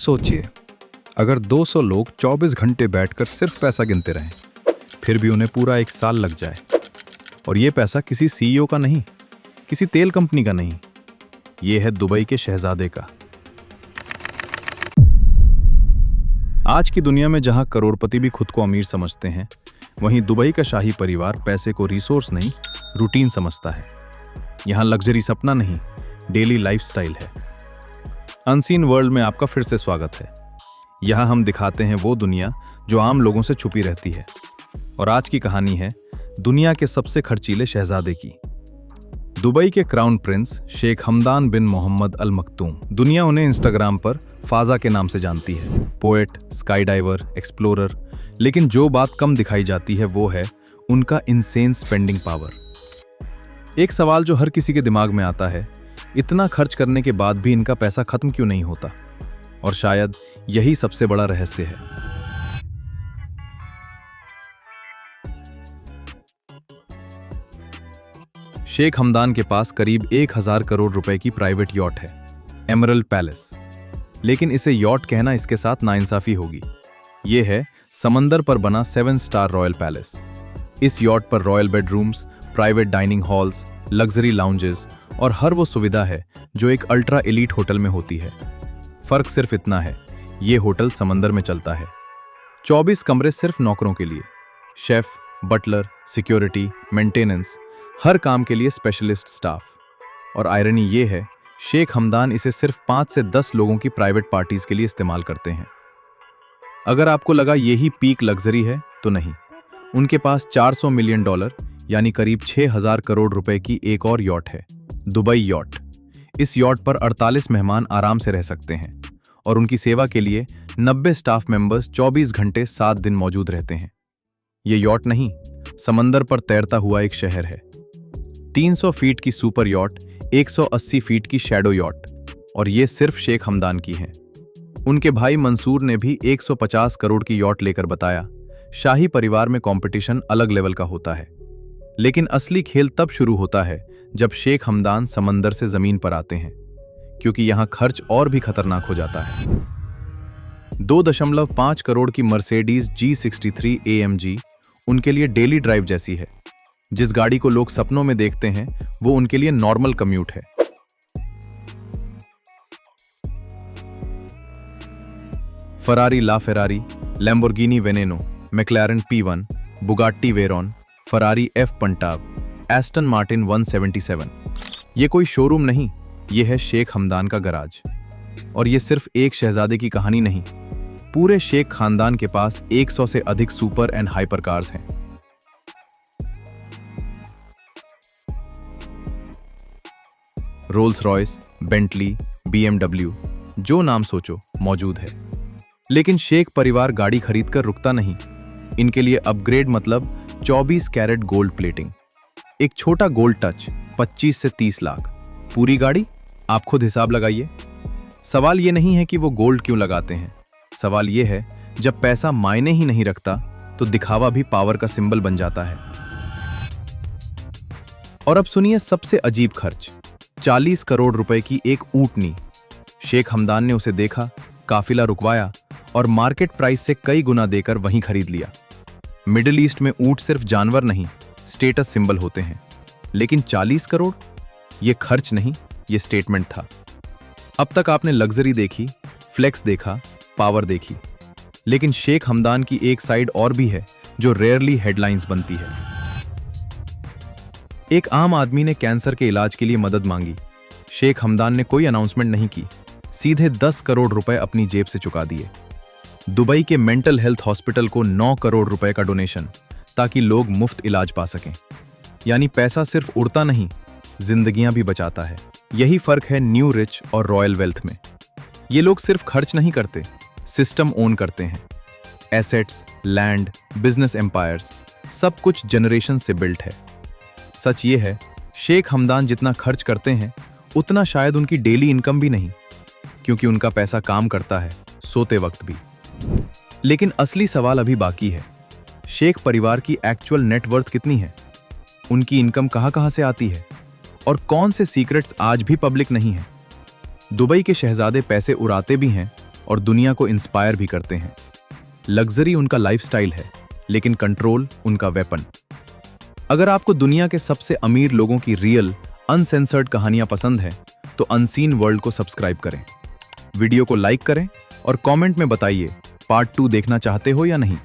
सोचिए, अगर 200 लोग 24 घंटे बैठकर सिर्फ पैसा गिनते रहें, फिर भी उन्हें पूरा एक साल लग जाए, और ये पैसा किसी सीईओ का नहीं, किसी तेल कंपनी का नहीं, ये है दुबई के शहजादे का। आज की दुनिया में जहां करोड़पति भी खुद को अमीर समझते हैं, वहीं दुबई का शाही परिवार पैसे को रिसोर्स नहीं, रूटीन समझता है। यहां लग्जरी सपना नहीं, डेली लाइफस्टाइल है। अनसीन वर्ल्ड में आपका फिर से स्वागत है। यहां हम दिखाते हैं वो दुनिया जो आम लोगों से छुपी रहती है। और आज की कहानी है दुनिया के सबसे खर्चीले शहजादे की। दुबई के क्राउन प्रिंस शेख हमदान बिन मोहम्मद अल मखदूम। दुनिया उन्हें इंस्टाग्राम पर फाजा के नाम से जानती है। Poet, sky diver, explorer. लेकिन जो बात कम दिखाई जाती है वो है उनका इनसेन स्पेंडिंग पावर। एक सवाल जो हर किसी के दिमाग में आता है, इतना खर्च करने के बाद भी इनका पैसा खत्म क्यों नहीं होता? और शायद यही सबसे बड़ा रहस्य है। शेख हमदान के पास करीब 1000 करोड़ रुपए की प्राइवेट यॉट है, एमरल्ड पैलेस। लेकिन इसे यॉट कहना इसके साथ नाइंसाफी होगी। यह है समंदर पर बना 7 स्टार रॉयल पैलेस। इस यॉट पर royal bedrooms, private dining halls, luxury lounges और हर वो सुविधा है जो एक अल्ट्रा एलीट होटल में होती है। फर्क सिर्फ इतना है, ये होटल समंदर में चलता है। 24 कमरे सिर्फ नौकरों के लिए, शेफ, बटलर, सिक्योरिटी, मेंटेनेंस, हर काम के लिए स्पेशलिस्ट स्टाफ। और आयरनी ये है, शेख हमदान इसे सिर्फ 5 से 10 लोगों की प्राइवेट पार्टीज के लिए इस्तेमाल करते हैं। अगर आपको लगा यही पीक लग्जरी है, तो नहीं। उनके पास $400 मिलियन यानी करीब 6000 करोड़ रुपए की एक और यॉट है, दुबई यॉट। इस यॉट पर 48 मेहमान आराम से रह सकते हैं और उनकी सेवा के लिए 90 स्टाफ मेंबर्स 24 घंटे 7 दिन मौजूद रहते हैं। ये यॉट नहीं, समंदर पर तैरता हुआ एक शहर है। 300 फीट की सुपर यॉट, 180 फीट की शैडो यॉट, और ये सिर्फ शेख हमदान की हैं। उनके भाई मंसूर ने भी 150 करोड़ की यॉट लेकर बताया, शाही परिवार में कंपटीशन अलग लेवल का होता है। लेकिन असली खेल तब शुरू होता है जब शेख हमदान समंदर से जमीन पर आते हैं, क्योंकि यहां खर्च और भी खतरनाक हो जाता है। 2.5 करोड़ की मर्सिडीज G63 AMG उनके लिए डेली ड्राइव जैसी है। जिस गाड़ी को लोग सपनों में देखते हैं, वो उनके लिए नॉर्मल कम्यूट है। Ferrari La Ferrari, Lamborghini Veneno, McLaren P1, Bugatti Veyron, Ferrari F पंटाव, एस्टन मार्टिन 177। ये कोई शोरूम नहीं, ये है शेख हमदान का गराज। और ये सिर्फ एक शहजादे की कहानी नहीं, पूरे शेख खानदान के पास 100 से अधिक सुपर एंड हाइपर कार्स हैं। रोल्स रॉयस, बेंटली, BMW, जो नाम सोचो मौजूद है। लेकिन शेख परिवार गाड़ी खरीदकर रुकता नहीं। इनके लिए अपग्रेड मतलब 24 कैरेट गोल्ड प्लेटिंग। एक छोटा गोल्ड टच 25 से 30 लाख। पूरी गाड़ी? आप खुद हिसाब लगाइए। सवाल ये नहीं है कि वो गोल्ड क्यों लगाते हैं, सवाल ये है जब पैसा मायने ही नहीं रखता तो दिखावा भी पावर का सिंबल बन जाता है। और अब सुनिए सबसे अजीब खर्च, 40 करोड़ रुपए की एक ऊंटनी। शेख हमदान ने उसे देखा, काफिला रुकवाया और मार्केट प्राइस से कई गुना देकर वहीं खरीद लिया। मिडिल ईस्ट में ऊंट सिर्फ जानवर नहीं, स्टेटस सिंबल होते हैं। लेकिन 40 करोड़? ये खर्च नहीं, ये स्टेटमेंट था। अब तक आपने लग्जरी देखी, फ्लेक्स देखा, पावर देखी, लेकिन शेख हमदान की एक साइड और भी है जो रेयरली हेडलाइंस बनती है। एक आम आदमी ने कैंसर के इलाज के लिए मदद मांगी। शेख हमदान ने कोई अनाउंसमेंट नहीं की, सीधे 10 करोड़ रुपए अपनी जेब से चुका दिए। दुबई के मेंटल हेल्थ हॉस्पिटल को 9 करोड़ रुपए का डोनेशन, ताकि लोग मुफ्त इलाज पा सकें। यानी पैसा सिर्फ उड़ता नहीं, जिंदगियां भी बचाता है। यही फर्क है न्यू रिच और रॉयल वेल्थ में। ये लोग सिर्फ खर्च नहीं करते, सिस्टम ओन करते हैं। एसेट्स, लैंड, बिजनेस एम्पायर्स, सब कुछ जनरेशन से बिल्ट है। सच ये है, शेख हमदान जितना खर्च करते हैं उतना शायद उनकी डेली इनकम भी नहीं, क्योंकि उनका पैसा काम करता है, सोते वक्त भी। लेकिन असली सवाल अभी बाकी है, शेख परिवार की एक्चुअल नेटवर्थ कितनी है? उनकी इनकम कहां से आती है? और कौन से सीक्रेट्स आज भी पब्लिक नहीं है? दुबई के शहजादे पैसे उड़ाते भी हैं और दुनिया को इंस्पायर भी करते हैं। लग्जरी उनका लाइफस्टाइल है, लेकिन कंट्रोल उनका वेपन। अगर आपको दुनिया के सबसे अमीर लोगों की रियल अनसेंसर्ड कहानियां पसंद है तो अनसीन वर्ल्ड को सब्सक्राइब करें। वीडियो को लाइक करें और कमेंट में बताइए पार्ट 2 देखना चाहते हो या नहीं।